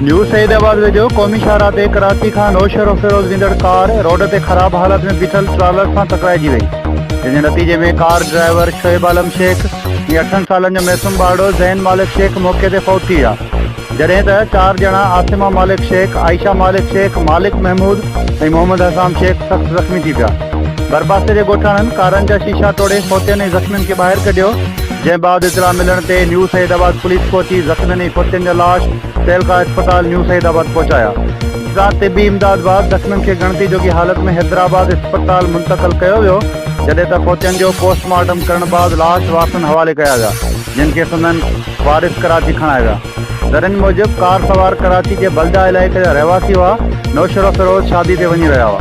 News Saeed आबाद वेझो क़ौमी शाहराह ते कराची खां नौशहरो फिरोज़ वेंदड़ कार रोड ते ख़राब हालत में बीठल ट्रालर सां टकराइजी वई, जंहिंजे नतीजे में कार ड्राइवर शोएब आलम शेख ऐं 8 सालनि जो मैसूम बाड़ो ज़ैन मालिक शेख मौके ते फौत थी विया, जॾहिं त 4 ॼणा आसिमा मालिक शेख, आयशा मालिक शेख, मालिक महमूद ऐं मोहम्मद हसाम शेख सख़्त ज़ख्मी थी पिया। बरपासे जे ॻोठाणनि कारनि जा शीशा तोड़े फोतियुनि ऐं ज़ख्मियुनि खे ॿाहिरि कढियो, जंहिं बाबति इतला मिलण ते न्यूज़ सईद आबाद पुलिस पहुची ज़ख्मियुनि ऐं फोतियुनि जा लाश तहलका अस्पताल न्यूज़ सईद आबाद पहुचाया। तिबी इमदाद बाद ज़ख्मियुनि खे गणती जोगी हालत में हैदराबाद अस्पताल मुंतक़िल कयो वियो, जॾहिं त फोतियुनि जो पोस्टमार्टम करण बाद लाश वारसनि हवाले कया विया, जिन खे संदनि वारिस कराची खणाया विया। ज़रनि मूजिब कार सवार कराची जे बलदा इलाइक़े जा रहवासी हुआ, नौशहरो फिरोज़ शादी ते वञी रहिया हुआ।